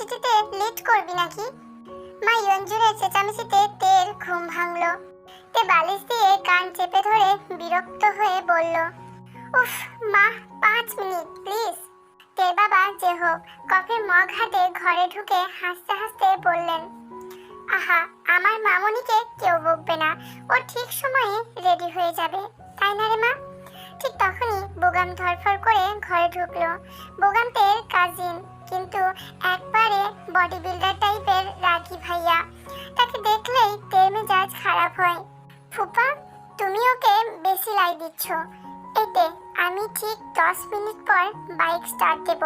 ভার্সিটিতে লেট করবি নাকি? মা ইয়ঞ্জুরের চেঁচামেচিতে তের ঘুম ভাঙল। তে বালিশ দিয়ে কান চেপে ধরে বিরক্ত হয়ে বলল, উফ মা, 5 মিনিট প্লিজ। তের বাবা যে হোক কফির মগ হাতে ঘরে ঢুকে হাসতে হাসতে বললেন, আহা, আমার মামনিকে কেউ বকবে না, ও ঠিক সময়ে রেডি হয়ে যাবে, তাই না রে মা? ঠিক তখনই বোগাম ধরফর করে ঘরে ঢুকলো। বোগাম তের কাজিন, কিন্তু একবারে বডি বিল্ডার টাইপের রাগী ভাইয়া। তাকে দেখলেই তের মেজাজ খারাপ হয়। ফুপা, তুমি ওকে বেশি লাই দিচ্ছ। এতে আমি ঠিক 10 মিনিট পর বাইক স্টার্ট দেব।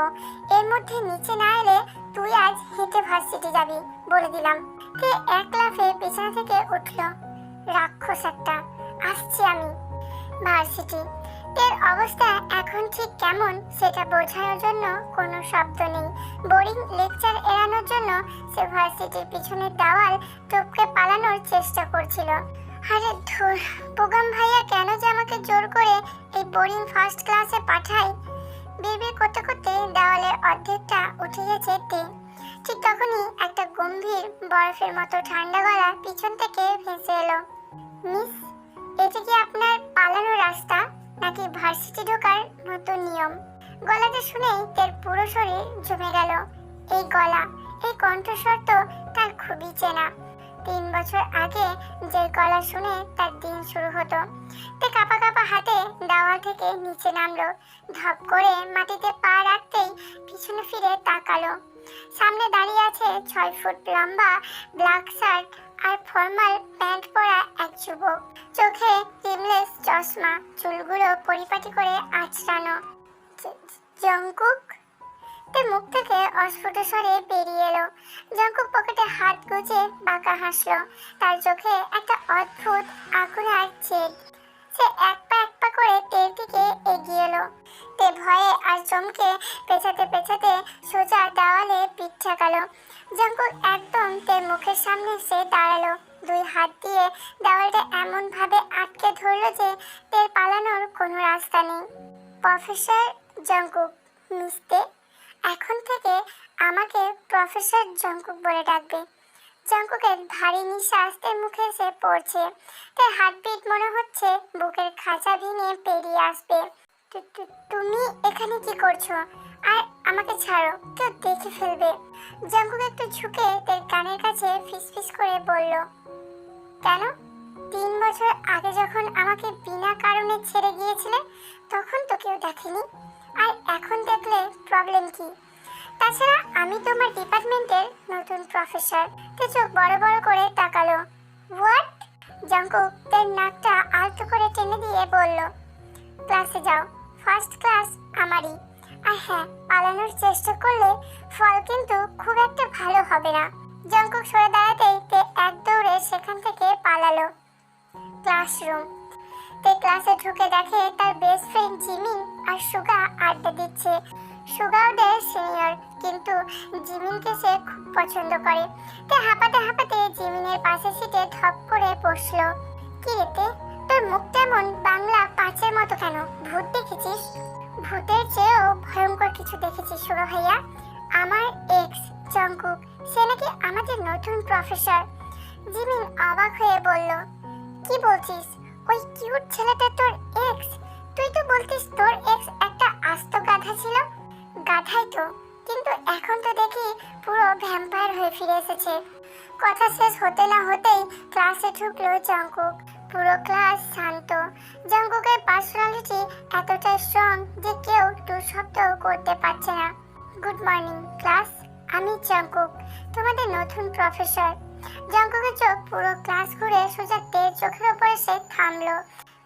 এর মধ্যে নিচে না এলে তুই আজ হেঁটে ভার্সিটি যাবি, বলে দিলাম। তে এক লাফে বিছানা থেকে উঠল। রাক্ষস একটা, আসছি আমি। ভার্সিটি। তের অবস্থা এখন ঠিক কেমন সেটা বোঝানোর জন্য কোনো শব্দ নেই। বোরিং লেকচার এড়ানোর জন্য সে ভার্সিটির পিছনের দেওয়াল টপকে পালানোর চেষ্টা করছিল। আরে ধুর, বোগাম ভাইয়া কেন যে আমাকে জোর করে এই বোরিং ফার্স্ট ক্লাসে পাঠায়। বিড়বিড় করতে করতে দেওয়ালের অর্ধেকটা উঠে গেছে তে। ঠিক তখনই একটা গম্ভীর বরফের মতো ঠান্ডা গলা পিছন থেকে ভেসে এলো। মিস, এটা কি আপনার পালানোর রাস্তা নাকি ভার্সিটি ঢোকার নতুন নিয়ম? গলাটা শুনেই তের পুরো শরীর জমে গেল। এই গলা, এই কণ্ঠস্বর তো তার খুবই চেনা। 3 বছর আগে যে গলা শুনে তার দিন শুরু হতো। তে কাঁপা কাঁপা হাতে দেওয়াল থেকে নিচে নামলো। ধপ করে মাটিতে পা রাখতেই পিছনে ফিরে তাকালো। সামনে দাঁড়িয়ে আছে 6 ফুট লম্বা ব্ল্যাক শার্ট আর ফর্মাল প্যান্ট পরা এক যুবক। চোখে রিমলেস চশমা, চুলগুলো পরিপাটি করে আঁচড়ানো। জঙ্কুক? তে মুখ থেকে অস্ফুট স্বরে বেরিয়ে এলো। জঙ্কুক পকেটে হাত গুজে বাঁকা হাসলো। তার চোখে একটা অদ্ভুত আগুনার জেদ। সে এক পা করে তের দিকে এগিয়ে এলো। তে ভয়ে আর চমকে পেছাতে পেছাতে সোজা দেওয়ালে পিঠ ঠেকালো। জঙ্কুক একদম তের মুখের সামনে এসে দাঁড়ালো। 2 হাত দিয়ে দেওয়ালটা এমন ভাবে আটকে ধরলো যে তের পালানোর কোনো রাস্তা নেই। প্রফেসর জঙ্কুক, মিস্তে, এখন থেকে আমাকে প্রফেসর জঙ্কুক বলে ডাকবে। জঙ্কুকের ভারী নিঃশ্বাস তের মুখে এসে পড়ছে। তার হার্টবিট মনে হচ্ছে বুকের খাঁচা ভেঙে বেরিয়ে আসবে। তুমি এখানে কি করছো? আর আমাকে ছাড়ো, কেউ দেখে ফেলবে। জঙ্কুক একটু ঝুঁকে তার কানের কাছে ফিসফিস করে বলল, কেন? 3 বছর আগে যখন আমাকে বিনা কারণে ছেড়ে গিয়েছিলে তখন তো কেউ দেখেনি, আর এখন দেখলে প্রবলেম কি? তাছাড়া আমি তোমার ডিপার্টমেন্টের নতুন প্রফেসর। তে চোখ বড় বড় করে তাকালো। হোয়াট? জঙ্কুক তার নাকটা আলতো করে টেনে দিয়ে বলল, ক্লাসে যাও, ফার্স্ট ক্লাস আমারই। আর হ্যাঁ, পালানোর চেষ্টা করলে ফল কিন্তু খুব একটা ভালো হবে না। জঙ্কুক সরে দাঁড়াতেই তে এক দৌড়ে সেখান থেকে পালালো। ক্লাসরুম। তে ক্লাসে ঢুকে দেখে তার বেস্ট ফ্রেন্ড জিমিন আর সুগা আড্ডা দিচ্ছে। সুগা ওদের সিনিয়র, কিন্তু জিমিনকে সে খুব পছন্দ করে। তে হাঁপাতে হাঁপাতে জিমিনের পাশের সিটে ধপ করে বসলো। কি রে, তোর মুখটা এমন বাংলা 5-এর মতো কেন? ভূত দেখেছিস? ভূতের চেয়েও ভয়ঙ্কর কিছু দেখেছিস সুগা ভাইয়া। আমার এক্স জঙ্কুক, সে নাকি আমাদের নতুন প্রফেসর। জিমিন অবাক হয়ে বলল, কি বলছিস? ওই কিউট ছেলেটা তোর এক্স? তুই তো বলতিস তোর এক্স একটা আস্ত গাধা ছিল। গাধাই তো, কিন্তু এখন তো দেখি পুরো ভ্যাম্পায়ার হয়ে ফিরে এসেছে। কথা শেষ হতে না হতেই ক্লাসে ঢুকলো জঙ্কুক। পুরো ক্লাস শান্ত। জঙ্কুকের পার্সোনালিটি এতটা স্ট্রং যে কেউ টু শব্দ করতে পারছে না। গুড মর্নিং ক্লাস, আমি জঙ্কুক, তোমাদের নতুন প্রফেসর। জঙ্কুকের চোখ পুরো ক্লাস ঘুরে সোজা তের চোখের ওপর এসে থামলো।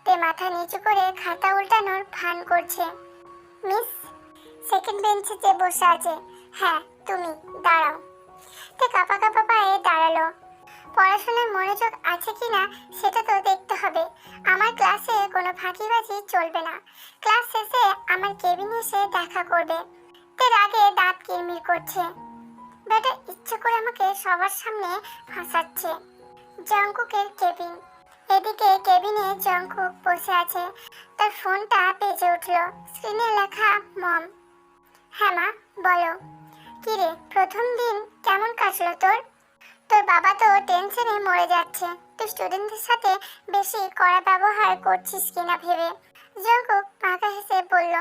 তে মাথা নিচু করে খাতা উল্টানোর ভান করছে। মিস, সেকেন্ড বেঞ্চে যে বসে আছে, হ্যাঁ তুমি, দাঁড়াও। তে কাঁপা কাঁপা পায়ে দাঁড়ালো। পড়াশোনায় মনোযোগ আছে কিনা সেটা তো দেখতে হবে। আমার ক্লাসে কোনো ফাঁকিবাজি চলবে না। ক্লাস শেষে আমার কেবিনে এসে দেখা করবে। তের আগে দাঁত কিরমির করছে। বেটা ইচ্ছে করে আমাকে সবার সামনে ফাঁসাচ্ছে। জঙ্কুকের কেবিন। এদিকে কেবিনে জঙ্কুক বসে আছে। তার ফোনটা বেজে উঠলো। স্ক্রিনে লেখা মম। হ্যাঁ মা, বলো। কি রে, প্রথম দিন কেমন কাটলো তোর? তোর বাবা তো টেনশনে মরে যাচ্ছে, তুই স্টুডেন্টদের সাথে বেশি কড়া ব্যবহার করছিস কিনা ভেবে। জঙ্কুক মাথা হেসে বলল,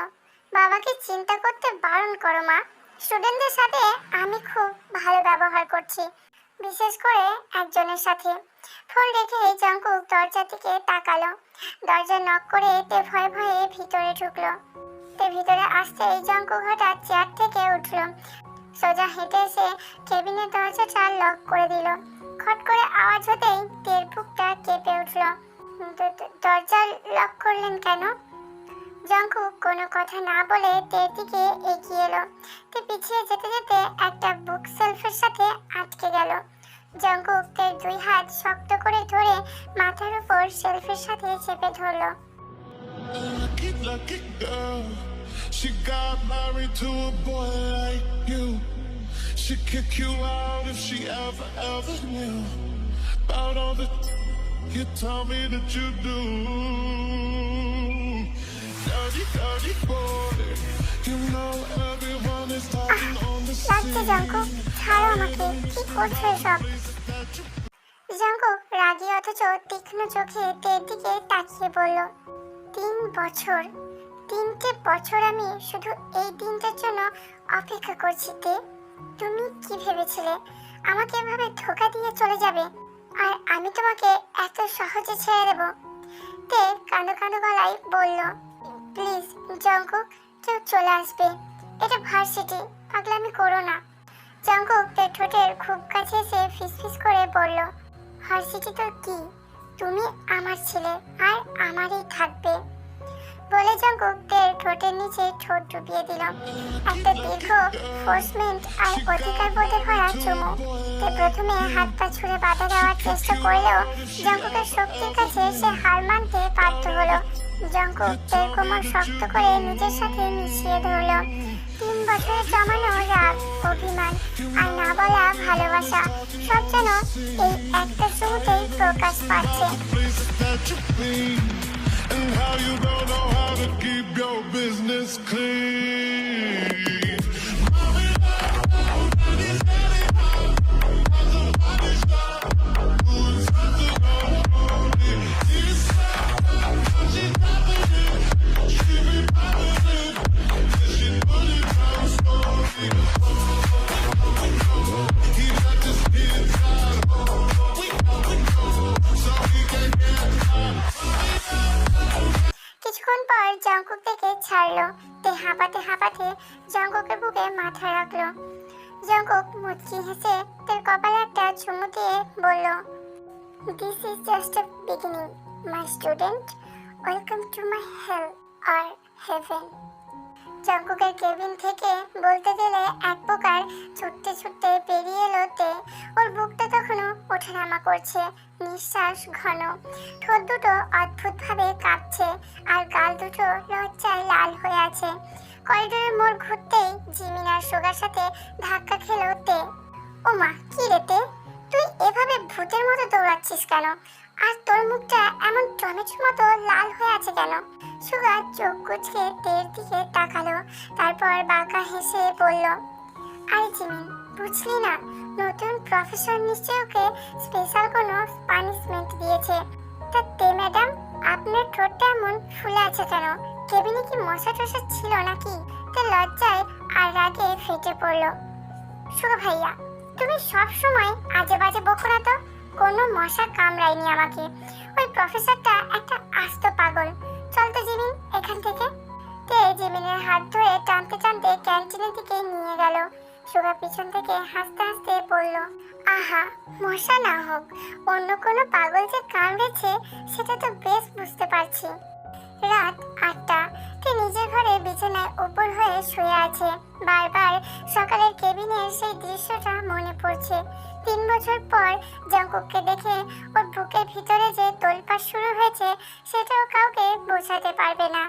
বাবাকে চিন্তা করতে বারণ করো মা, স্টুডেন্টদের সাথে আমি খুব ভালো ব্যবহার করছি, বিশেষ করে একজনের সাথে। ফোন রেখে জঙ্কুক দরজার দিকে তাকালো। দরজা নক করে তে ভয়ে ভয়ে ভিতরে ঢুকলো। তে ভিতরে আসতেই জঙ্কুক হঠাৎ চেয়ার থেকে উঠলো, সোজা হেঁটে এসে কেবিনের দরজাটা লক করে দিল। খট করে আওয়াজ হতেই তের বুকটা কেঁপে উঠল। দরজা লক করলেন কেন? জঙ্কুক কোনো কথা না বলে তের দিকে এগিয়ে এলো। তে পিছিয়ে যেতে যেতে একটা বুক সেলফের সাথে আটকে গেল। জঙ্কুক তের দুই হাত শক্ত করে ধরে মাথার উপর সেলফের সাথে চেপে ধরলো। Lucky girl, she got married to a boy like you. She'd kick you out if she ever knew about all the you tell me that you do. Dirty, dirty boy, you know everyone is talking on the লাগছে Jungkook, ছাড়ো আমাকে, কি করছো এসব? Jungkook রাগী অথচ তীক্ষ্ণ চোখে তের দিকে তাকিয়ে বলল, 3 বছর, 3টে বছর আমি শুধু এই দিনটার জন্য অপেক্ষা করছি। তে তুমি কি ভেবেছিলে আমাকে এভাবে ধোঁকা দিয়ে চলে যাবে আর আমি তোমাকে এত সহজে ছেড়ে দেব? তে কাঁদো কাঁদো গলায় বলল, প্লিজ জঙ্কুক, কেউ চলে আসবে, এটা ভার্সিটি, পাগলামি করো না। জঙ্কুক তের ঠোঁটের খুব কাছে এসে ফিসফিস করে বলল, ভার্সিটি তো কি, তুমি আমার ছেলে আর আমারই থাকবে। বলে জঙ্কুক তের ঠোঁটের নিচে ঠোঁট ডুবিয়ে দিল। একটা দীর্ঘ ফোর্সমেন্ট আর অধিকার বোধে ভরা চুমু। তে প্রথমে হাত পা ছুঁড়ে বাধা দেওয়ার চেষ্টা করলেও জঙ্কুকের শক্তির কাছে সে হার মানতে বাধ্য হলো। জঙ্কুক তের কোমর শক্ত করে নিজের সাথে মিশিয়ে ধরল। 3 বছরের জমানো রাগ, অভিমান আর না বলা ভালোবাসা সব যেন এই একটা চুমুতেই প্রকাশ পাচ্ছে। and how you don't know how to keep your business clean. কিছুক্ষণ পর জঙ্কুক থেকে ছাড়লো। তে হাঁপাতে হাঁপাতে জঙ্কুকের বুকে মাথা রাখলো। জঙ্কুক মুচকি হেসে তের কপালে একটা চুমু দিয়ে বলল, this is just a beginning my student, welcome to my hell আর হেভেন। জঙ্কুকের কেবিন থেকে বলতে গেলে এক প্রকার ছুটতে ছুটতে বেরিয়ে এলো তে। ওর বুকটা তখনও ওঠানামা করছে, নিঃশ্বাস ঘন, ঠোঁট দুটো অদ্ভুতভাবে কাঁপছে আর গাল দুটো লজ্জায় লাল হয়ে আছে। করিডোরের মোড় ঘুরতেই জিমিন আর সোগার সাথে ধাক্কা খেলো তে। ও মা, কি রে তে, তুই এভাবে ভূতের মতো দৌড়াচ্ছিস কেন? আর তোর মুখটা এমন টমেটোর মতো লাল হয়ে আছে কেন? সুগা চোখ কুচকে তের দিকে তাকালো, তারপর বাঁকা হেসে বলল, আরে জিমিন, বুঝলি না, নতুন প্রফেসর নিশ্চয়ই ওকে স্পেশাল কোনো পানিশমেন্ট দিয়েছে। তা তে ম্যাডাম, আপনার ঠোঁটটা এমন ফুলে আছে কেন? কেবিনে কি মশা টশা ছিল নাকি? তে লজ্জায় আর রাগে ফেটে পড়ল। সুগা ভাইয়া, তুমি সব সময় আজে বাজে বকো না তো। কোনো মশা কামড়ায়নি আমাকে, ওই প্রফেসরটা একটা আস্ত পাগল। চল তো জিমিন এখান থেকে। তে জিমিনের হাত ধরে টানতে টানতে ক্যান্টিনের দিকে নিয়ে গেল। সুগা পিছন থেকে হাসতে হাসতে বলল, আহা, মশা না হোক, অন্য কোনো পাগল যে কামড়েছে সেটা তো বেশ বুঝতে পারছি। রাত 8টা। তে নিজের ঘরে বিছানায় উপর হয়ে শুয়ে আছে। বারবার সকালের কেবিনের সেই দৃশ্যটা মনে পড়ছে। 3 বছর পর জঙ্কুককে দেখে ওর বুকের ভিতরে যে তোলপাড় শুরু হয়েছে সেটাও কাউকে বোঝাতে পারবে না।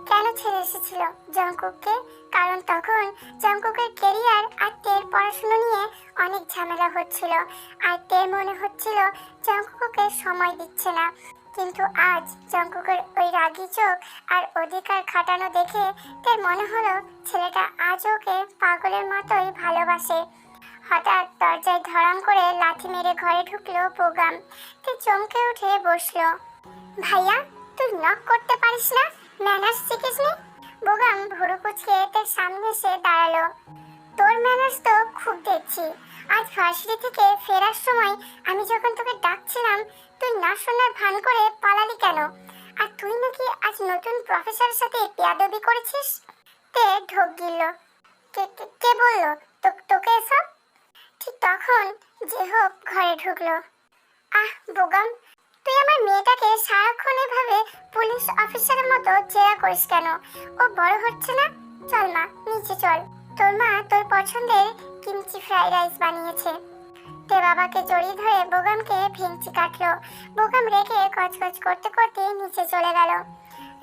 কেন ছেড়ে এসেছিল জঙ্কুককে? কারণ তখন জঙ্কুকের কেরিয়ার আর তের পড়াশোনা নিয়ে অনেক ঝামেলা হচ্ছিল, আর তের মনে হচ্ছিল জঙ্কুককে সময় দিচ্ছে না। কিন্তু আজ জঙ্কুকের ওই রাগী চোখ আর অধিকার খাটানো দেখে তার মনে হলো ছেলেটা আজ ওকে পাগলের মতোই ভালোবাসে। হঠাৎ দরজায় ধরাম করে লাথি মেরে ঘরে ঢুকলো বোগাম। তে চমকে উঠে বসলো। ভাইয়া, তুই নক করতে পারিস না? ম্যানার্স শিখিস নি? বোগাম ভুরু কুচকে তার সামনে এসে দাঁড়ালো। তোর ম্যানার্স তো খুব দেখছি। আজ ভার্সিটি থেকে ফেরার সময় আমি যখন তোকে ডাকছিলাম তুই না শোনার ভান করে পালালি কেন? আর তুই নাকি আজ নতুন প্রফেসরের সাথে বেয়াদবি করেছিস? তে ঢোক গিলল। কে বললো তোকে এসব? ঠিক তখন যে হোক ঘরে ঢুকলো। আহ বোগাম, তুই আমার মেয়েটাকে সারাক্ষণ এভাবে পুলিশ অফিসারের মতো জেরা করিস কেন? ও বড় হচ্ছে না? চল মা, নিচে চল। তোর মা তোর পছন্দের কিমচি ফ্রাইড রাইস বানিয়েছে। তে বাবাকে জড়িয়ে ধরে বোগামকে ভেঙচি কাটলো। বোগাম রেগে কচকচ করতে করতে নিচে চলে গেল।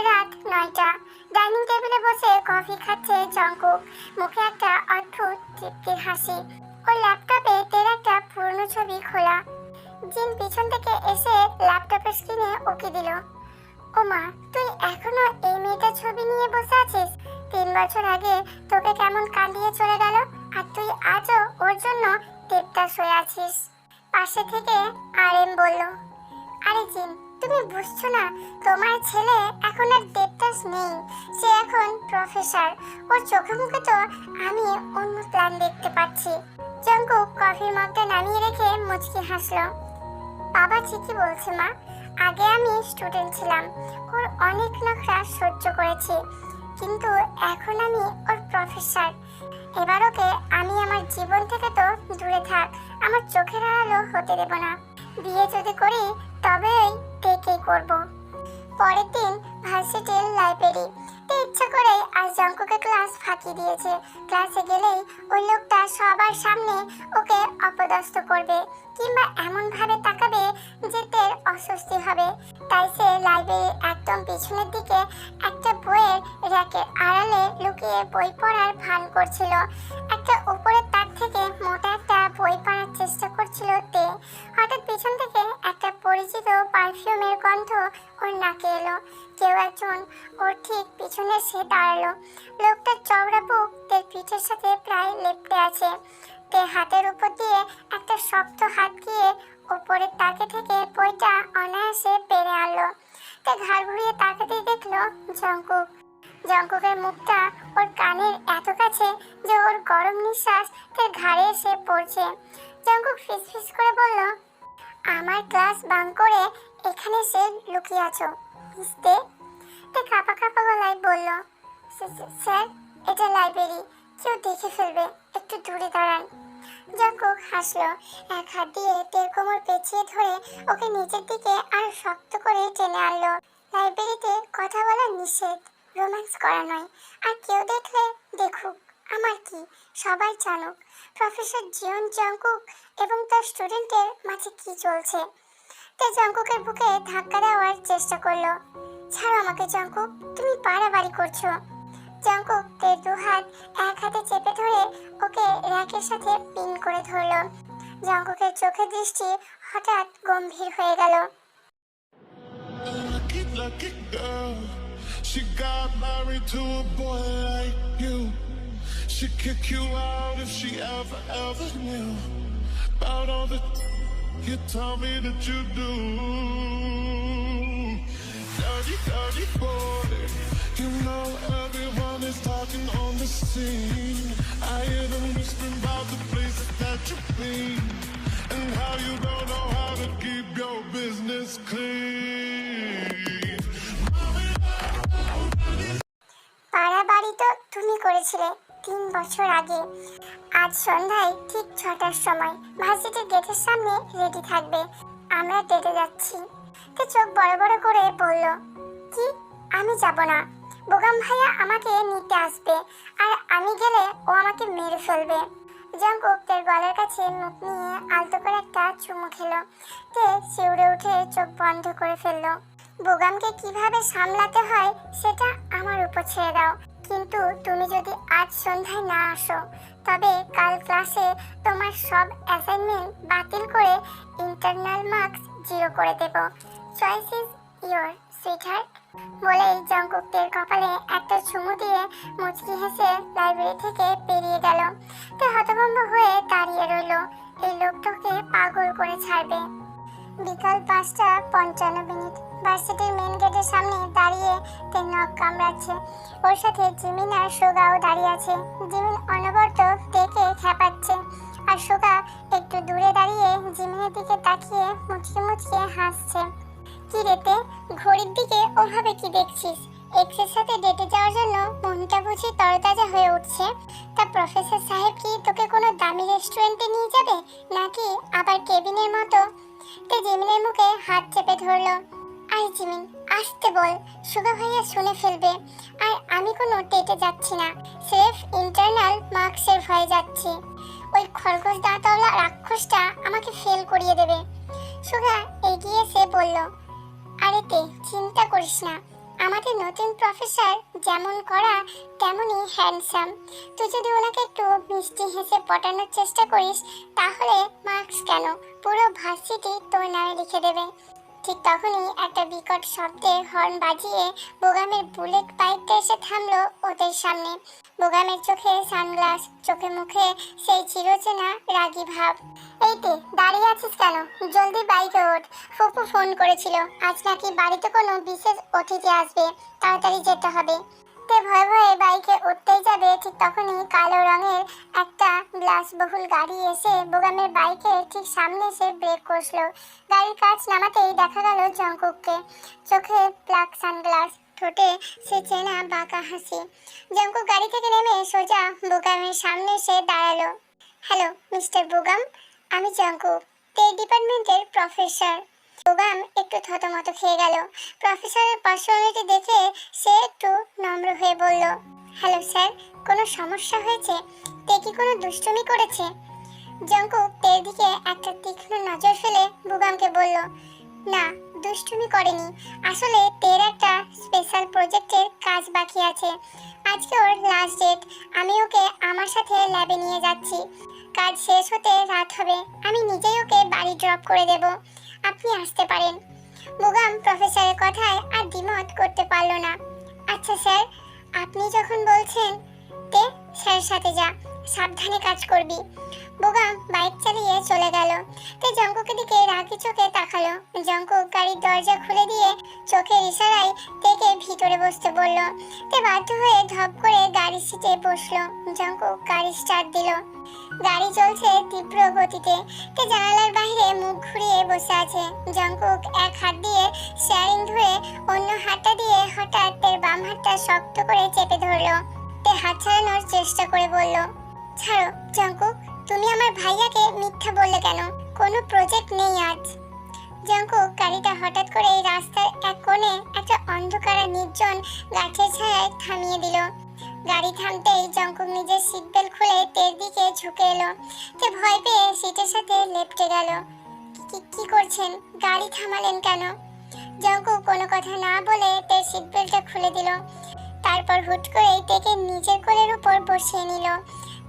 রাত 9টা। ডাইনিং টেবিলে বসে কফি খাচ্ছে জঙ্কুক। মুখে একটা অদ্ভুত তৃপ্তির হাসি। ওর ল্যাপটপে তের একটা পুরনো ছবি খোলা। জিন পিছন থেকে এসে ল্যাপটপের স্ক্রিনে উকি দিল। ও মা, তুই এখনো এই মেয়েটার ছবি নিয়ে বসে আছিস? 3 বছর আগে তোকে কেমন কাঁদিয়ে চলে গেল, আর তুই আজও ওর জন্য দেবদাস হয়ে আছিস। পাশে থেকে আরএম বলল, আরে জিন, তুমি বুঝছো না, তোমার ছেলে এখন আর দেবদাস নেই, সে এখন প্রফেসর। ওর চোখে মুখে তো আমি অন্য প্ল্যান দেখতে পাচ্ছি। জঙ্কুক কফির মগটা নামিয়ে রেখে মুচকি হাসলো। বাবা ঠিকই বলছে মা, আগে আমি স্টুডেন্ট ছিলাম, ওর অনেক নখরা সহ্য করেছি, কিন্তু এখন আমি ওর প্রফেসর। এবার ওকে আমি আমার জীবন থেকে তো দূরে থাক, আমার চোখের আড়ালো হতে দেব না। বিয়ে যদি করি তবেই দেখেই করব। পরের দিন ভার্সিটির লাইব্রেরি। তে ইচ্ছা করে আজ জঙ্কুকে ক্লাস ফাঁকি দিয়েছে। ক্লাসে গেলেই ওই লোকটা সবার সামনে ওকে অপদস্থ করবে, কিংবা এমন ভাবে তাকাবে যে তের অস্বস্তি হবে। তাই সে লাইব্রেরির একদম পিছনের দিকে একটা বইয়ের র্যাকের আড়ালে লুকিয়ে বই পড়ার ভান করছিল। একটা উপরের তাক থেকে মোটা একটা বই পড়ার চেষ্টা করছিল তে। হঠাৎ পিছন থেকে একটা পরিচিত পারফিউমের গন্ধ ওর নাকে এলো। কেউ একজন ওর ঠিক পিছনে এসে দাঁড়ালো। লোকটার চওড়া বুক তের পিঠের সাথে প্রায় লেপ্টে আছে। তে হাতের উপর দিয়ে একটা শক্ত হাত গিয়ে উপরের তাকে থেকে বইটা অনায়াসে পেরে আনলো। তে ঘাড় ঘুরিয়ে তাকাতেই দেখলো জঙ্কুক। জঙ্কুকের মুখটা ওর কানের এত কাছে যে ওর গরম নিঃশ্বাস তের ঘাড়ে এসে পড়ছে। জঙ্কুক ফিসফিস করে বলল, আমার ক্লাস বাঙ্ক করে এখানে এসে লুকিয়ে আছো মিস্তে? তে কাঁপা কাঁপা গলায় বলল, স্যার, এটা লাইব্রেরি, কেউ দেখে ফেলবে, একটু দূরে দাঁড়ান। জঙ্কুক হাসলো। এক হাত দিয়ে তের কোমর পেঁচিয়ে ধরে ওকে নিচের দিকে আর শক্ত করে টেনে আনলো। লাইব্রেরিতে কথা বলা নিষেধ, রোম্যান্স করা নয়। আর কেউ দেখলে দেখুক, আমার কি, সবাই জানুক প্রফেসর জিওন জঙ্কুক এবং তার স্টুডেন্টের মাঝে কি চলছে। তে জঙ্কুকের বুকে ধাক্কা দেওয়ার চেষ্টা করলো। ছাড়ো আমাকে জঙ্কুক, তুমি বাড়াবাড়ি করছো। জঙ্কুক তের 2 হাত এক হাতে চেপে ধরে ওকে র্যাকের সাথে পিন করে ধরলো। জঙ্কুকের চোখের দৃষ্টি হঠাৎ গম্ভীর হয়ে গেল। Lucky girl, she got married to a boy like you. She'd kick you out if she ever knew about all the you tell me that you do. Dirty boy, you know everyone is talking on the scene. I hear them whispering about the places that you've been and how you don't know how to keep your business clean. পাড়া বাড়ি তো তুমি করেছিলে 3 বছর আগে। আজ সন্ধ্যায় ঠিক 6টার সময় ভার্সিটির গেটের সামনে রেডি থাকবে, আমরা ডেটে যাচ্ছি। তে চোখ বড় বড় করে বলল, কি? আমি যাব না। বোগাম ভাইয়া আমাকে নিতে আসবে, আর আমি গেলে ও আমাকে মেরে ফেলবে। জঙ্কুক তের গলার কাছে মুখ নিয়ে আলতো করে একটা চুমু খেলো। তে শিউরে উঠে চোখ বন্ধ করে ফেললো। বোগামকে কিভাবে সামলাতে হয় সেটা আমার উপর ছেড়ে দাও, কিন্তু তুমি যদি আজ সন্ধ্যায় না আসো তবে কাল ক্লাসে তোমার সব অ্যাসাইনমেন্ট বাতিল করে ইন্টারনাল মার্কস 0 করে দেব। চয়েস ইজ ইয়োর সুইটহার্ট বলেই জঙ্কুকের কপালে একটা চুমু দিয়ে মুচকি হেসে লাইব্রেরি থেকে বেরিয়ে গেল। তে হতভম্ব হয়ে দাঁড়িয়ে রইল, এই লোকটাকে পাগল করে ছাড়বে। বিকাল 5:55। ভার্সিটির মেন গেটের সামনে দাঁড়িয়ে তে নখ কামড়াচ্ছে। ওর সাথে জিমিন আর সোগাও দাঁড়িয়ে আছে। জিমিন অনবরত তেকে খেপাচ্ছে, আর সোগা একটু দূরে দাঁড়িয়ে জিমিনের দিকে তাকিয়ে মুচকে মুচকে হাসছে। কি রেতে, ঘড়ির দিকে ওভাবে কি দেখছিস? এক্সের সাথে ডেটে যাওয়ার জন্য মনটা বুঝি তরতাজা হয়ে উঠছে। তা প্রফেসর সাহেব কি তোকে কোনো দামি রেস্টুরেন্টে নিয়ে যাবে, নাকি আবার কেবিনের মতো? তে জিমিনের মুখে হাত চেপে ধরলো। আই জিমিন, আসতে বল, সুগা ভাইয়া শুনে ফেলবে। আর আমি কোনো ডেটে যাচ্ছি না, স্রেফ ইন্টারনাল মার্কসের ভয়ে যাচ্ছি। ওই খরগোশ দাঁতওয়ালা রাক্ষসটা আমাকে ফেল করিয়ে দেবে। সুগা এগিয়ে এসে বলল, আরে তে চিন্তা করিস না, আমাদের নতুন প্রফেসর যেমন করা তেমনই হ্যান্ডসাম। তুই যদি ওনাকে একটু মিষ্টি হেসে পটানোর চেষ্টা করিস, তাহলে মার্কস কেন, পুরো ভার্সিটি তোর নামে লিখে দেবে। ঠিক তখনই একটা বিকট শব্দে হর্ন বাজিয়ে বোগামের বুলেট বাইকটা এসে থামলো ওদের সামনে। বোগামের চোখে সানগ্লাস, চোখে মুখে সেই চিরচেনা রাগী ভাব। এই তে দাঁড়িয়ে আছিস কেন, জলদি বাইকে ওঠ। ফুপু ফোন করেছিল, আজ নাকি বাড়িতে কোনো বিশেষ অতিথি আসবে, তাড়াতাড়ি যেতে হবে। তে ভয়ে ভয়ে বাইকে উঠতেই যাবে, ঠিক তখনই কালো রঙের একটা বিলাসবহুল গাড়ি এসে বোগামের বাইকের ঠিক সামনে এসে ব্রেক কষলো। গাড়ির কাঁচ নামাতেই দেখা গেল জঙ্কুককে। চোখে ব্ল্যাক সানগ্লাস, ঠোঁটে সে চেনা বাঁকা হাসি। জঙ্কুক গাড়ি থেকে নেমে সোজা বোগামের সামনে এসে দাঁড়ালো। হ্যালো মিস্টার বোগাম, আমি জঙ্কুক, তে ডিপার্টমেন্টের প্রফেসর। বোগাম একটু থতমত খেয়ে গেল। প্রফেসরের পার্সোনালিটি দেখে সে একটু নম্র হয়ে বলল, হ্যালো স্যার, কোনো সমস্যা হয়েছে? তে কি কোনো দুষ্টুমি করেছে? জঙ্কুক তের দিকে একটা তীক্ষ্ণ নজর ফেলে বোগামকে বলল, না, দুষ্টুমি করেনি। আসলে তের একটা স্পেশাল প্রজেক্টের কাজ বাকি আছে। আজকে ওর লাস্ট ডেট। আমি ওকে আমার সাথে ল্যাবে নিয়ে যাচ্ছি। কাজ শেষ হতে রাত হবে, আমি নিজেই ওকে বাড়ি ড্রপ করে দেব। আপনি আসতে পারেন। বোগাম প্রফেসরের কথায় আর দ্বিমত করতে পারল না। আচ্ছা স্যার, আপনি যখন বলছেন, তে স্যারের সাথে যা, সাবধানে কাজ করবি। বোগাম বাইক চালিয়ে চলে গেল। তে জঙ্কুকের দিকে রাগি চোখে তাকালো। জঙ্কুক গাড়ির দরজা খুলে দিয়ে চোখের ইশারায় তেকে ভিতরে বসতে বলল। তে বাধ্য হয়ে ধপ করে গাড়ির সিটে বসলো। জঙ্কুক গাড়ি স্টার্ট দিল। গাড়ি চলছে তীব্র গতিতে। তে জানালার বাইরে মুখ ঘুরিয়ে বসে আছে। জঙ্কুক এক হাত দিয়ে স্টিয়ারিং ধরে অন্য হাতটা দিয়ে হঠাৎ তের বাম হাতটা শক্ত করে চেপে ধরলো। তে হাত ছাড়ানোর চেষ্টা করে বলল, ছাড়ো জঙ্কুক, তুমি আমার ভাইয়াকে মিথ্যা বললে কেন? কোনো প্রজেক্ট নেই আজ। জঙ্কুক গাড়িটা হঠাৎ করে রাস্তার এক কোণে একটা অন্ধকার আর নির্জন গাছের ছায়ায় থামিয়ে দিল। গাড়ি থামতেই জঙ্কুক নিজের সিট বেল্ট খুলে তের দিকে ঝুঁকে এলো। তে ভয় পেয়ে সিটের সাথে লেপ্টে গেল। কি করছেন? গাড়ি থামালেন কেন? জঙ্কুক কোনো কথা না বলে তের সিট বেল্টটা খুলে দিল। তারপর হুট করে তেকে নিজের কোলের উপর বসিয়ে নিল।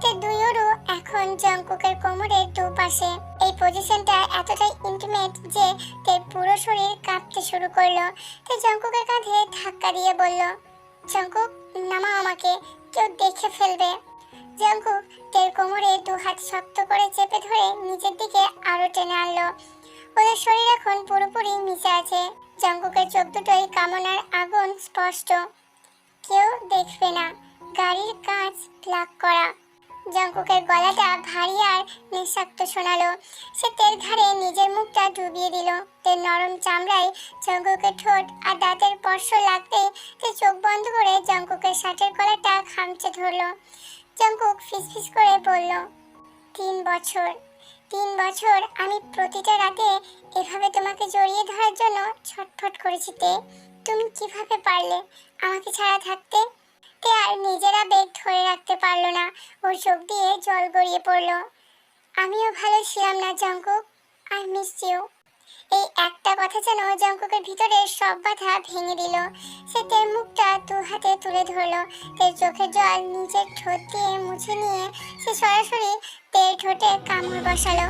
তে দুই ওরু এখন জঙ্কুকের কোমরের দুপাশে। এই পজিশনটা এতটাই ইন্টিমেট যে তের পুরো শরীর কাঁপতে শুরু করলো। তে জঙ্কুকের কাঁধে ধাক্কা দিয়ে বলল, জঙ্কুক নামাও আমাকে, কেউ দেখে ফেলবে। জঙ্কুক তের কোমরে দু হাত শক্ত করে চেপে ধরে নিজের দিকে আরো টেনে আনলো। ওদের শরীর এখন পুরোপুরি মিশে আছে। জঙ্কুকের চোখ দুটোই কামনার আগুন স্পষ্ট। কেউ দেখবে না, গাড়ির কাঁচ ব্লক করা। জঙ্কুকের গলাটা ভারী আর নিঃশব্দ শোনালো। সে তের ঘাড়ে নিজের মুখটা ডুবিয়ে দিল। তের নরম চামড়ায় জঙ্কুকের ঠোঁট আর দাঁতের স্পর্শ লাগতেই তে চোখ বন্ধ করে জঙ্কুকের শার্টের কলারটা খামচে ধরলো। জঙ্কুক ফিসফিস করে বলল, 3 বছর, 3 বছর আমি প্রতিটা রাতে এভাবে তোমাকে জড়িয়ে ধরার জন্য ছটফট করেছি। তে তুমি কিভাবে পারলে আমাকে ছাড়া থাকতে? তে আর নিজের আবেগ ধরে রাখতে পারলো না। ওর চোখ দিয়ে জল গড়িয়ে পড়লো। আমিও ভালো ছিলাম না জঙ্কুক, আই মিস ইউ। এই একটা কথা যেন জঙ্কুকের ভিতরে সব বাধা ভেঙে দিল। সে তের মুখটা দু হাতে তুলে ধরলো। তের চোখের জল নিজের ঠোঁট দিয়ে মুছে নিয়ে সে সরাসরি তের ঠোঁটে কামড় বসালো।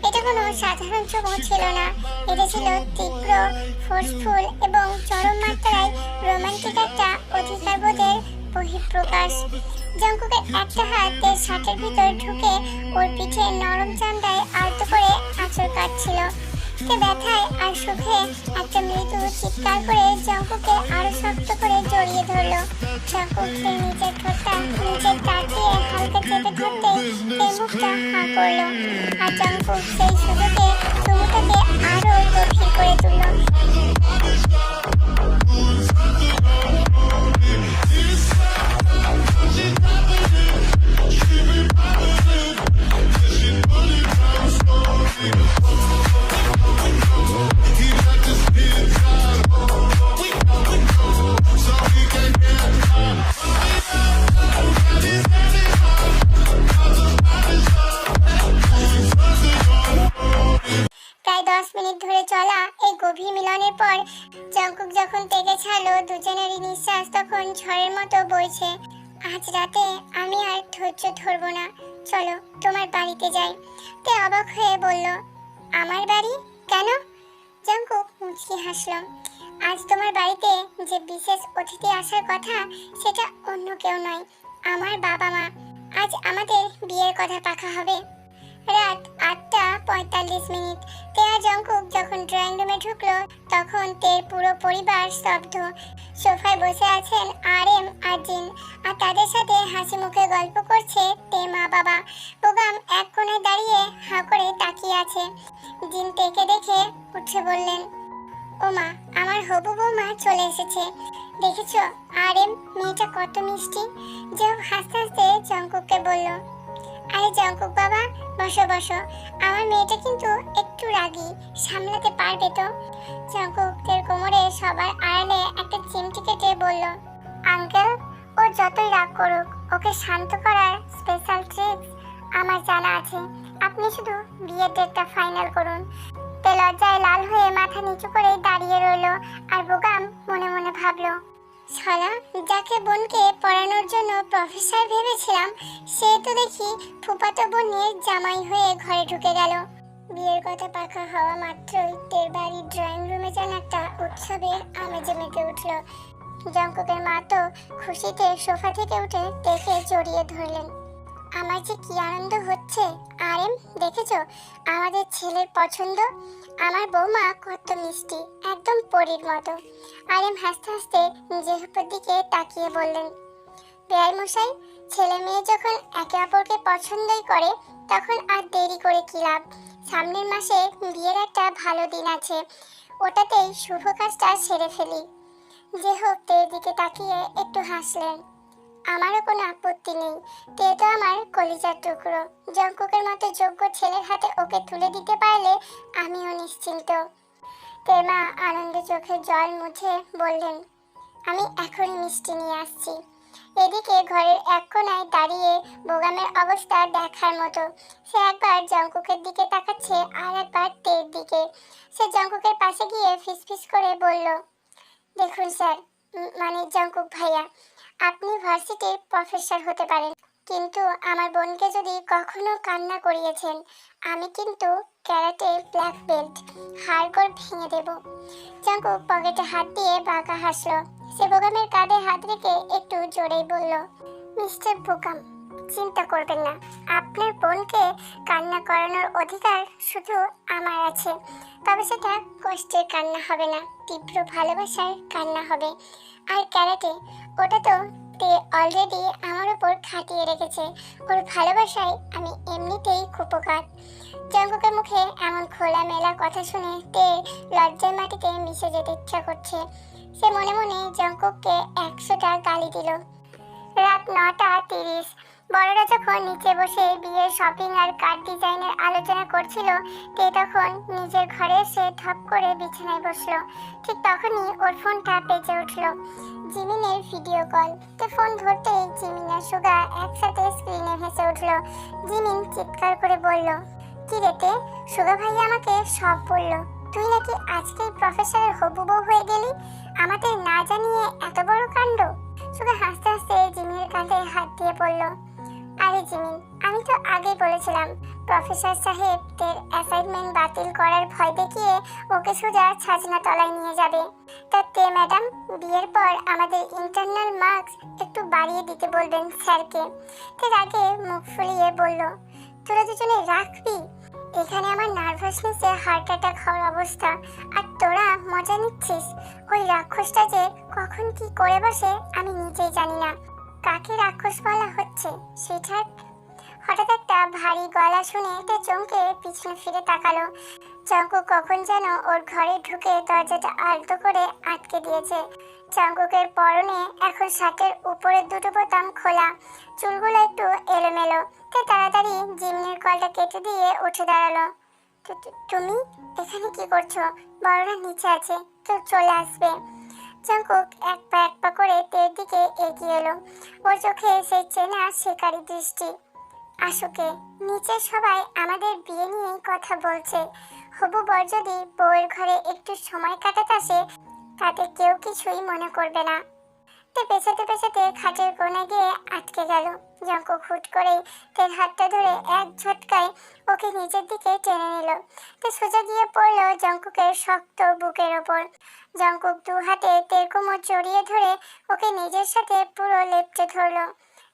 এটা কোনো সাধারণ চুমু ছিল না, এটা ছিল তীব্র, ফোর্সফুল এবং চরম মাত্রায় রোমান্টিক একটা অধিকারবোধের বহিঃপ্রকাশ। জঙ্কুকের একটা হাত তের শার্টের ভিতর ঢুকে ওর পিঠে নরম চামড়ায় আলতো করে আঁচড় কাটছিল। তে ব্যথায় আর সুখে একটা মৃদু চিৎকার করে জঙ্কুকে আরো শক্ত করে জড়িয়ে ধরলো। জঙ্কুক তের নিজের ঠোঁটটা নিজের দাঁত দিয়ে হালকা চেপে ধরতে তের মুখটা হাঁ করলো। আর জঙ্কুক সেই সুযোগে চুমুটাকে আরো গভীর করে তুললো। প্রায় 10 মিনিট ধরে চলা এই গভীর মিলনের পর জঙ্কুক যখন তেগে ছাড়লো, দুজনেরই নিঃশ্বাস তখন ঝড়ের মতো বইছে। আজ রাতে আমি আর ধৈর্য ধরবো না, চলো তোমার বাড়িতে যাই। তে অবাক হয়ে বলল, আমার বাড়ি কেন? জঙ্কুক মুচকি হাসলো। আজ তোমার বাড়িতে যে বিশেষ অতিথি আসার কথা সেটা অন্য কেউ নয়, আমার বাবা মা। আজ আমাদের বিয়ের কথা পাকা হবে। রাত 8:45। তে আর জঙ্কুক যখন ড্রয়িং রুমে ঢুকলো তখন তের পুরো পরিবার স্তব্ধ। সোফায় বসে আছেন আরএম আর জিন, আর তাদের সাথে হাসি মুখে গল্প করছে তে মা বাবা। বোগাম এক কোণে দাঁড়িয়ে হাঁ করে তাকিয়ে আছে। জিন তেকে দেখে উঠে বললেন, ও মা, আমার হবু বৌমা চলে এসেছে, দেখেছো আরএম মেয়েটা কত মিষ্টি। জব হাসতে হাসতে জঙ্কুককে বলল, আরে জঙ্কুক বাবা, বসো বসো, আমার মেয়েটা কিন্তু একটু রাগী, সামলাতে পারবে তো? জঙ্কুকের কোমরে সবার আড়ালে একটা চিমটি কেটে বলল, আঙ্কেল, ও যতই রাগ করুক ওকে শান্ত করার স্পেশাল ট্রিক্স আমার জানা আছে, আপনি শুধু বিয়ের ডেটটা ফাইনাল করুন। তে লজ্জায় লাল হয়ে মাথা নিচু করে দাঁড়িয়ে রইল। আর বোগাম মনে মনে ভাবলো, শালা, যাকে বোনকে পড়ানোর জন্য প্রফেসর ভেবেছিলাম সে তো দেখি ফুফাতো বোনের জামাই হয়ে ঘরে ঢুকে গেল। বিয়ের কথা পাকা হওয়া মাত্রই তের বাড়ির ড্রয়িং রুমে যেন একটা উৎসবের আমেজে মেতে উঠল। জঙ্কুকের মা তো খুশিতে সোফা থেকে উঠে তেকে জড়িয়ে ধরলেন। আমার যে কি আনন্দ হচ্ছে আরএম, দেখেছো আমাদের ছেলের পছন্দ, আমার বৌমা কত মিষ্টি, একদম পরীর মতো। আরএম হাসতে হাসতে নিজের দিকে তাকিয়ে বললেন, বেয়াই মশাই, ছেলে মেয়ে যখন একে অপরকে পছন্দই করে তখন আর দেরি করে কি লাভ। সামনের মাসে বিয়ের একটা ভালো দিন আছে, ওটাতেই শুভ কাজটা সেরে ফেলি। যে হোক তের দিকে তাকিয়ে একটু হাসলেন। আমারও কোনো আপত্তি নেই, তে তো আমার কলিজার টুকরো। জঙ্কুকের মতো যোগ্য ছেলের হাতে ওকে তুলে দিতে পারলে আমিও নিশ্চিন্ত। তের মা আনন্দে চোখে জল মুছে বললেন, আমি এখনই মিষ্টি নিয়ে আসছি। এদিকে ঘরের এক কোণায় দাঁড়িয়ে বোগামের অবস্থা দেখার মতো। সে একবার জঙ্কুকের দিকে তাকাচ্ছে আর একবার তের দিকে। সে জঙ্কুকের পাশে গিয়ে ফিসফিস করে বলল, দেখুন স্যার, মানে জঙ্কুক ভাইয়া, আপনি ভার্সিটির প্রফেসর হতে পারেন, কিন্তু আমার বোনকে যদি কখনো কান্না করিয়েছেন আমি কিন্তু ক্যারাটে ব্ল্যাক বেল্ট, হাড়গোড় ভেঙে দেব। জঙ্কুক পকেটে হাত দিয়ে বাঁকা হাসলো। সে বোগামের কাঁধে হাত রেখে একটু জোরেই বলল, মিস্টার বোগাম, চিন্তা করবেন না, আপনার বোনকে কান্না করানোর অধিকার শুধু আমার আছে। তবে সেটা কষ্টের কান্না হবে না, তীব্র ভালোবাসার কান্না হবে। আর ক্যারাটে, ওটা তো তে অলরেডি আমার উপর খাটিয়ে রেখেছে, ওর ভালোবাসায় আমি এমনিতেই কুপোকাত। জঙ্কুকের মুখে এমন খোলামেলা কথা শুনে তে লজ্জার মাটিতে মিশে যেতে ইচ্ছা করছে। সে মনে মনে জঙ্কুককে 100টা গালি দিল। রাত 9:30। বড়রা যখন নিচে বসে বিয়ের শপিং আর কার্ড ডিজাইনের আলোচনা করছিল, তে তখন নিজের ঘরে এসে ধপ করে বিছানায় বসলো। ঠিক তখনই ওর ফোনটা বেজে উঠলো। জিমিনের ভিডিও কল। তে ফোন ধরতেই জিমিন আর সুগা একসাথে স্ক্রিনে ভেসে উঠলো। জিমিন চিৎকার করে বলল, কি রে তে, সুগা ভাই আমাকে সব বললো, তুই নাকি আজকেই প্রফেসরের হবু বউ হয়ে গেলি, আমাদের না জানিয়ে এত বড় কাণ্ড। সুগা হাসতে হাসতে জিমিনের কাঁধে হাত দিয়ে বলল, আরে জিমিন, আমি তো আগেই বলেছিলাম প্রফেসর সাহেবদের অ্যাসাইনমেন্ট বাতিল করার ভয় দেখিয়ে ওকে সোজা ছাজনা তলায় নিয়ে যাবে। তে ম্যাডাম, বিয়ের পর আমাদের ইন্টারনাল মার্কস একটু বাড়িয়ে দিতে বলবেন স্যারকে। তে আগে মুখ ফুলিয়ে বলল, তোরা দুজনে রাখবি? এখানে আমার নার্ভাসনেসে হার্ট অ্যাটাক হওয়ার অবস্থা, আর তোরা মজা নিচ্ছিস। ওই রাক্ষসটা যে কখন কি করে বসে আমি নিজেই জানি না। কাকে রাক্ষস বলা হচ্ছে সেটা? হঠাৎ একটা ভারী গলা শুনে তে চমকে পিছনে ফিরে তাকালো। জঙ্কুক কখন যেন ওর ঘরে ঢুকে দরজাটা আলতো করে আটকে দিয়েছে। জঙ্কুকের পরনে এখন শার্টের উপরের দুটো বোতাম খোলা, চুলগুলো একটু এলোমেলো। তে তাড়াতাড়ি জিমিনের কলটা কেটে দিয়ে উঠে দাঁড়ালো। তুমি এখানে কি করছো? বড়রা নিচে আছে, কেউ চলে আসবে। জঙ্কুক এক পা করে তের দিকে এগিয়ে এলো। ওর চোখে সেই চেনা শিকারী দৃষ্টি। আসুকে, নিচে সবাই আমাদের বিয়ে নিয়েই কথা বলছে। হবু বর যদি বউয়ের ঘরে একটু সময় কাটাতে আসে তাতে কেউ কিছুই মনে করবে না। তে পেছাতে পেছাতে খাটের কোণে গিয়ে আটকে গেল। জঙ্কুক হুট করেই তের হাতটা ধরে এক ঝটকায় ওকে নিচের দিকে টেনে নিল। তে সোজা গিয়ে পড়ল জঙ্কুকের শক্ত বুকের ওপর। জঙ্কুক দু হাতে তের কোমর জড়িয়ে ধরে ওকে নিজের সাথে পুরো লেপ্টে ধরল।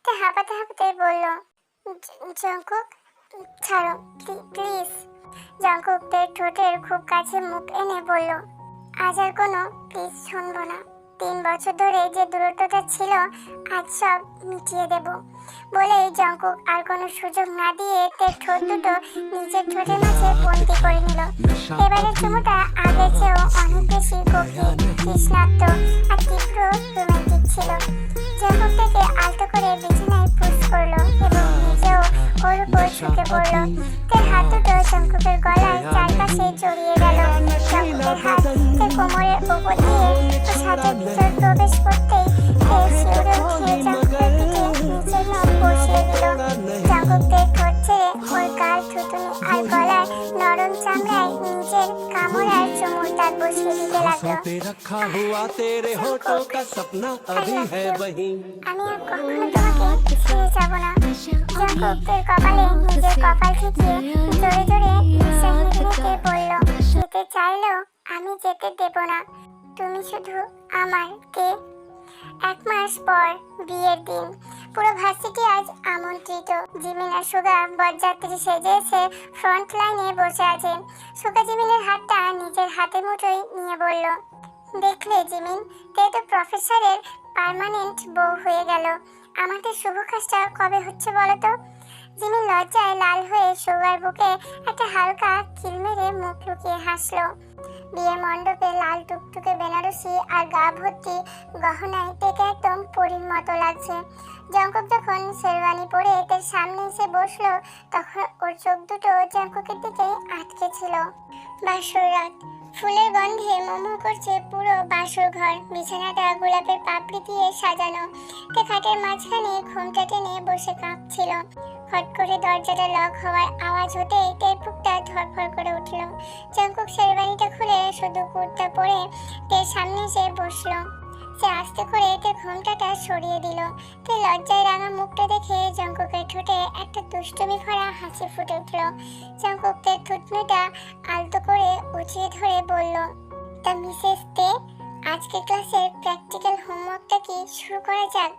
তে হাঁপাতে হাঁপাতে বলল, জঙ্কুক ছাড়ো প্লিজ। জঙ্কুক তের ঠোঁটের খুব কাছে মুখ এনে বলল, আজ আর কোনো প্লিজ শুনবো না। 3 বছর ধরে যে দূরত্বটা ছিল আজ সব মিটিয়ে দেব। বলেই জঙ্কুক আর কোনো সুযোগ না দিয়ে তের ঠোঁট দুটো নিজের ঠোঁটের মাঝে বন্দি করে নিল। এবারের চুমুটা আগের চেয়েও অনেক বেশি গভীর, তৃষ্ণার্ত আর তীব্র রোমান্টিক ছিল। জঙ্কুক থেকে আলতো করে বিছানায় পুশ করলো এবং নিজেও ওর উপর ঝুঁকে পড়ল। তের হাত দুটো জঙ্কুকের গলায় চারপাশে জড়িয়ে গেল। জঙ্কুকের হাত তের কোমরের উপর দিয়ে ওর হাতের ভিতর প্রবেশ করতেই তের শিউরে উঠে জঙ্কুকের পিঠে নিচের নখ বসিয়ে দিল। জঙ্কুক তের ঠোঁট ছেড়ে ওর গাল, থুতুনি আর গলার নরম চামড়ায় নিজের কামড়ার চুমুর দাগ বসিয়ে দিতে লাগলো। আমি আর কখনো তোমাকে ছেড়ে যাব না। জঙ্কুক তের কপালে নিজের কপাল ঠেকিয়ে জোরে জোরে নিঃশ্বাস নিতে নিতে বলল, যেতে চাইলেও আমি যেতে দেব না। তুমি শুধু আমার কে। 1 মাস পর বিয়ের দিন। পুরো ভার্সিটি আজ আমন্ত্রিত। জিমিন আর সুগা বরযাত্রী সেজে এসে ফ্রন্ট লাইনে বসে আছে। সুগা জিমিনের হাতটা নিজের হাতে মুঠোয় নিয়ে বলল, দেখলে জিমিন, তে তো প্রফেসরের পার্মানেন্ট বউ হয়ে গেল। আমাদের শুভ কাজটা কবে হচ্ছে বলো তো? জিমিন লজ্জায় লাল হয়ে সুগার বুকে একটা হালকা কিল মেরে মুখ লুকিয়ে হাসলো। বিয়ের মণ্ডপে লাল টুকটুকে বেনারসি আর গা ভর্তি গহনায় তেকে একদম পরীর মতো লাগছে। জঙ্কুক যখন শেরওয়ানি পরে এদের সামনে এসে বসলো তখন ওর চোখ দুটো জঙ্কুকের দিকে আটকে ছিল। বাসর রাত, ফুলের গন্ধে মোমো করছে পুরো বাসর ঘর। বিছানাটা গোলাপের পাপড়ি দিয়ে সাজানো। তে খাটের মাঝখানে ঘুমটা টেনে বসে কাঁপছিল। হট করে দরজাটা লক হওয়ার আওয়াজ হতেই তের বুকটা ধড়ফড় করে উঠল। জঙ্কুক শেরওয়ানিটা খুলে শুধু কুর্তা পরে তের সামনে এসে বসলো। সে আস্তে করে তের ঘোমটাটা সরিয়ে দিল। তে লজ্জায় রাঙা মুখটা দেখে জঙ্কুকের ঠোঁটে একটা দুষ্টুমি ভরা হাসি ফুটে উঠল। জঙ্কুক তের থুতনিটা আলতো করে উঁচিয়ে ধরে বলল, তা মিসেস তে, আজকে ক্লাসের প্র্যাকটিক্যাল হোমওয়ার্কটা কি শুরু করা যাক?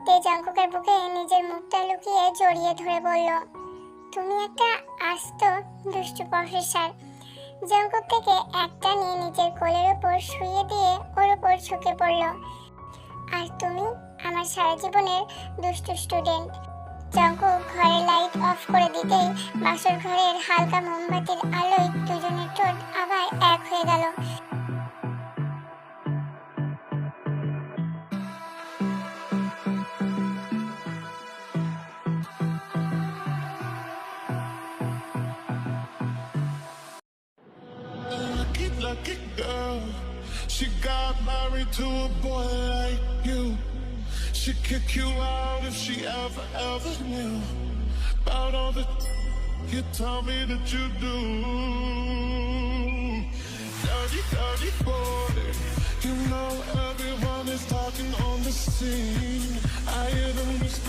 তে জঙ্কুকের বুকে নিজের মুখটা লুকিয়ে জড়িয়ে ধরে বলল, তুমি একটা আস্ত দুষ্টু প্রফেসর। জঙ্কুক থেকে একটা নিয়ে নিজের কোলের ওপর শুইয়ে দিয়ে ওর ওপর ঝুঁকে পড়ল। আর তুমি আমার সারা জীবনের দুষ্টু স্টুডেন্ট। জঙ্কুক ঘরের লাইট অফ করে দিতেই বাসর ঘরের হালকা মোমবাতির আলোয় দুজনের ঠোঁট আবার এক হয়ে গেল। Lucky girl, she got married to a boy like you. She'd kick you out if she ever knew about all the you tell me that you do. dirty, dirty boy. You know everyone is talking on the scene. I hear them whisper